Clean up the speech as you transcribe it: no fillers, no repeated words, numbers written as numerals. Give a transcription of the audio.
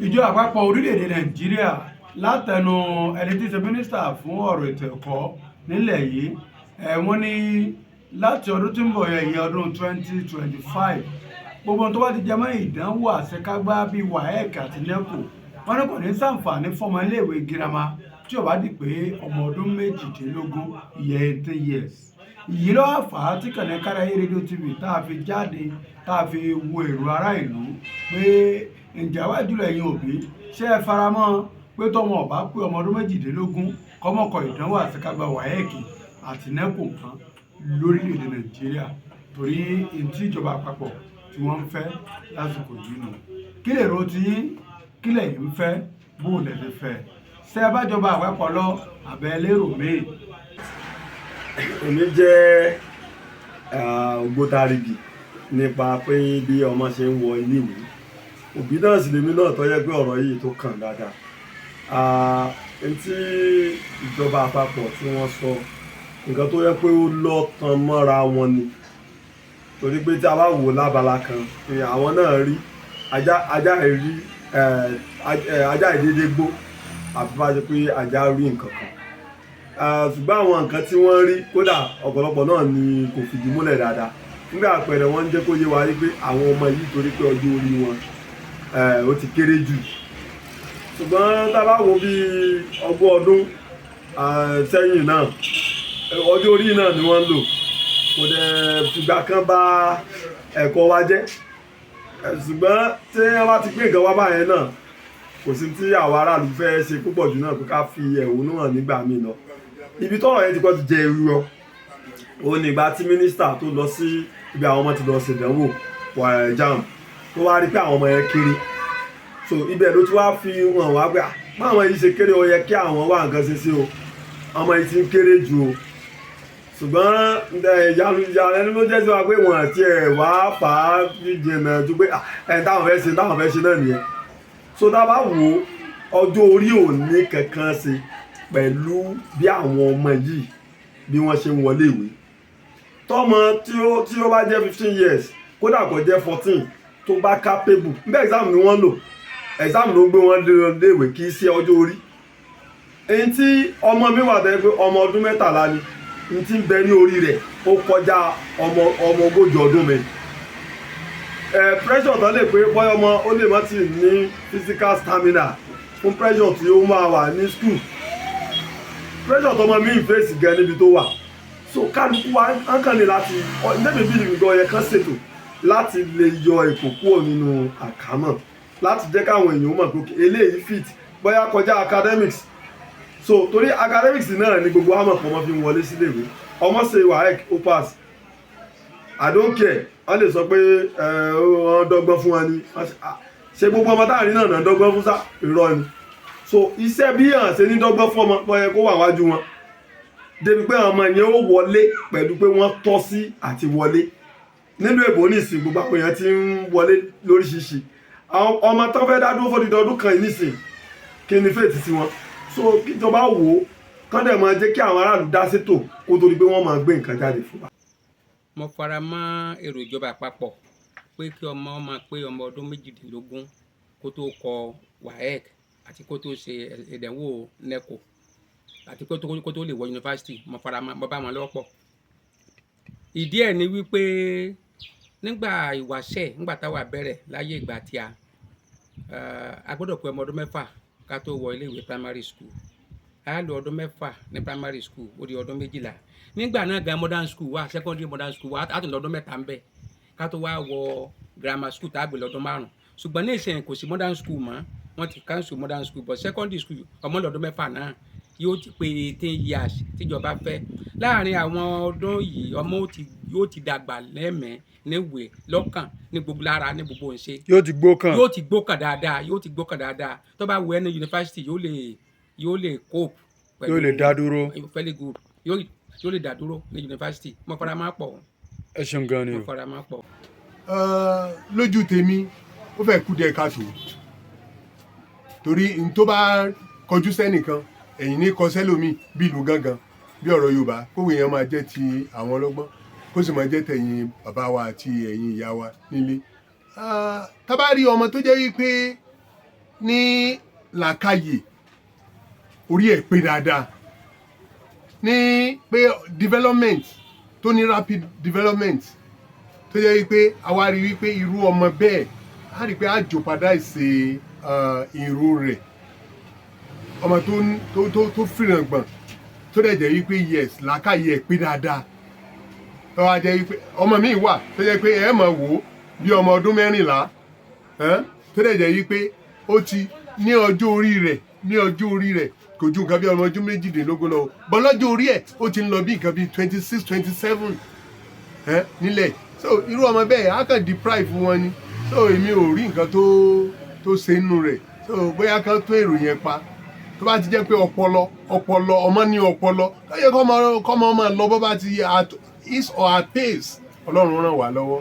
ìjọ àpapọ̀ orílẹ̀-èdè Nàìjíríà látẹnu ẹni tí í ṣe mínísítà fún ọ̀rọ̀ ètò ẹ̀kọ́ nílẹ̀ yìí wọ́n ní láti ọdún tí ń bọ̀ yẹn ìyẹn ọdún 2025 gbogbo tó bá ti jẹ mọ́ ìdánwò àṣekágbá bíi WAEC àti NECO wọ́n ní kò ní ṣàǹfààní fọmọ iléèwé girama tí ó bá di pé ọmọ ọdún méjìdínlógún ìyẹn 18 years èyí ló wá fà á tí Kànnì Káríayé rédíò TV tá a fi jáde tá a fi wo èrò ará ìlú pé ǹjẹ́ wá jùlọ ẹ̀yin òbí ṣé ẹ faramọ́ pé tọmọ ọba pé ọmọ ọdún méjìdínlógún kọ́mọkọ ìdánwò àṣekágbá WAEC àti NECO kan lórílẹ̀‐èdè Nàìjíríà torí tí ìjọba àpapọ̀ tí wọ́n ń fẹ́ lásìkò yìí nù kí lè ro ti kí lẹ̀yin ń fẹ́ bó lẹ̀ lè fẹ́ ṣé ẹ bá jọba àpapọ̀ lọ àbẹ́ lérò míì. Èmi jẹ́ ògbótarìgì nípa pé bí ọmọ ṣe ń wọ iléèwé òbí náà sì lèmi náà tó yẹ pé ọ̀rọ̀ yìí tó kàn dáadáa tí ìjọba àpapọ̀ tí wọ́n sọ nǹkan tó yẹ pé ó lọ́ tan mọ́ra wọn ni torí pé tí a bá wò lábala kan àwọn náà rí ajá ìdédé gbó àfi bá jẹ́ pé ajá rí nǹkan kan ṣùgbọ́n àwọn nǹkan tí wọ́n rí kódà ọ̀pọ̀lọpọ̀ náà ni kò fìdí múlẹ̀ dáadáa nígbà àpẹẹrẹ wọ́n ń jẹ́ kó yé wa rí pé àwọn ọmọ yìí torí pé ọjọ́ orí wọn ó ti kéré jù ṣùgbọ́n tá a bá wo bí ọgbọ̀n ọdún sẹ́yìn náà ọjọ́ orí náà ni wọ́n ń lò kò dẹ̀ fìgbà kan bà ẹ̀kọ́ wa jẹ́ ṣùgbọ́n tí wọ́n bá ti pín nǹkan wá báyẹn náà kò sí tí àwọn aráàlú fẹ́ ṣe púpọ̀ jù náà pé ká fi ẹ̀hónú hàn nígbà míì lọ ibi tọ́rọ̀ yẹn ti kọ́ ti jẹ irọ́ òun nígbà tí mínísítà tó lọ sí ibi àwọn ọmọ ti lọ ṣèdánwò JAMB tó wá rí pé àwọn ọmọ yẹn kéré so ibẹ̀ ló ti wá fi hàn wá pé báwọn yìí ṣe kéré ó yẹ kí àwọn wá nǹkan ṣe sí o ọmọ yìí ti ń kéré jù o ṣùgbọ́n ìyàlẹ́nu ló jẹ́ sí wa pé wọ́n àti ẹ̀ wá fà á jìnnà ju pé táwọn fẹ́ ṣe náà nìyẹn so tá a bá wò ọjọ́ orí ò ní kankan ṣe pẹ̀lú bí àwọn ọmọ yìí bí wọ́n ṣe ń wọlé ìwé tọ́mọ tí ó bá jẹ́ 15 years kódà kó jẹ́ 14 tó bá capable níbẹ̀ exam ni wọ́n lò exam ló gbé wọn lé ìwé kì í ṣe ọjọ́ orí èyí tí ọmọ mi wà tẹ́ pé ọmọ ọdún 13 ni n ti bẹ ní orí rẹ̀ ó kọjá ọmọ ogójì ọdún mi pressure tó lè pé bọ́yọ̀ ọmọ ó lè má ti ní physical stamina fún pressure tí ó máa wà ní school pressure tó mọ mí ìfèsì gan níbi tó wà so kálukú wa ń kàn ní láti níbi bí ìgbìngàn yẹn kan ṣètò láti lè yọ èkó kúrò nínú àkámọ̀ láti jẹ́ káwọn èèyàn mọ̀ pé eléyìí fit bóyá kọjá academics so torí academics náà ni gbogbo àmọ̀ pọ̀ mọ́ fi ń wọlé síléèwé ọmọ ṣe WAEC ó pass I don't care wọ́n lè sọ pé wọ́n dọ́gbọ́n fún wọn ni ṣe gbogbo ọmọ táàrin náà náà dọ́gbọ́n fún sá irọ́ ni so iṣẹ́ bí hàn ṣe ní dọ́gbọ́n fún ọmọ pọ̀ yẹ kó wà wájú wọn débi pé àwọn ọmọ yẹn ó wọlé pẹ̀lú pé wọ́n tọ́ sí àti wọlé nínú èbó nísìn gbogbo àwọn èèyàn ti ń wọlé lóríṣiríṣi àwọn ọmọ tó fẹ́ dá dúró fọ́dí ọdún kan nísìn kí ni fèètì sí wọn so kíjọba wò ó kán dẹ̀ máa jẹ́ kí àwọn aráàlú dá sétò kó tó di pé wọ́n máa gbé nǹkan jáde fún wa. Mo fara mọ́ èrò ìjọba àpapọ̀ pé kí ọmọ máa pé ọmọ ọdún méjìdínlógún kó tó kọ WAEC àti kó tó ṣe ìdánwò NECO àti kó tó lè wọ yunifásitì mo fara mọ́ mo bá wọn lọ́pọ̀. Ìdí ẹ̀ ni wípé nígbà ìwáṣẹ̀ nígbà táwa bẹ̀rẹ̀ láyé ìgbà tí a gbọ́dọ̀ pé ọmọ ọdún 6 ká tó wọ ilé ìwé primary school a lò ọdún 6 ní primary school ó di ọdún 12 nígbà náà gan modern school wa secondary modern school wa a tún lọ́dún 3 ń bẹ ká tó wá wọ grammar school tá a gbé lọ́dún 5 ṣùgbọ́n ní ìsìn kò sí modern school mọ́ wọ́n ti cancel modern school but secondary school ọmọ lọ́dún 6 náà yóò ti pé 18 years tíjọba fẹ́ láàrin àwọn ọdún yìí ọmọ yóò ti dàgbà lẹ́mẹ̀ẹ́ níwèé lọ́kàn ní gbogbo lára ní gbogbo ń ṣe yóò ti gbókàn dáadáa tó bá wọ ẹni yunifásitì yóò lè cope pẹ̀lú yóò lè dá dúró fairly good yóò lè dá dúró ní yunifásitì mo fara máa pọ̀ ẹ ṣeun gan ni mo fara máa pọ̀. lójú tèmi ó fẹ́ kú díẹ̀ káàtó torí n tó bá kọjú sẹ́nìkan ẹ̀yìn ní kọsẹ́lómi bí ìlú gángan bí ọ̀rọ̀ Yorùbá kówó èèyàn máa jẹ́ ti àwọn ọlọ́gbọ́n kó sì máa jẹ́ tẹ̀yìn bàbá wa àti ẹ̀yìn ìyá wa nílé. Tá bá rí ọmọ tó jẹ́ wípé ní làákàyè orí ẹ̀ pé dáadáa, ní pé development tó ní rapid development tó jẹ́ wípé àwa rí wípé irú ọmọ bẹ́ẹ̀ á rí pé á jeopardize irú rẹ̀, ọmọ tó fìràn gbọ̀n tó dẹ̀ jẹ́ wípé yes làákàyè ẹ̀ pé dáadáa, tó wá jẹ́ wípé ọmọ mi wà tó jẹ́ pé ẹ máa wò ó bí ọmọ ọdún 14 tó dẹ̀ jẹ́ wípé ó ti ní ọjọ́ orí rẹ̀ kò ju nǹkan bí ọmọ ọdún 18 lọ bọ́ lọ́jọ́ orí ẹ̀ ó ti ń lọ bí nǹkan bí 26, 27 nílẹ̀. So irú ọmọ bẹ́ẹ̀ á kàn deprive wọn ni. So èmi ò rí nǹkan tó ṣe inú rẹ̀. So bóyá kan tó èrò yẹn pa tó bá ti jẹ́ pé ọpọlọ ọmọ ní ọpọlọ ó yẹ kọ́mọ máa lọ bọ́ bá ti at his or her pace. Ọlọ́run ràn wá lọ́wọ́.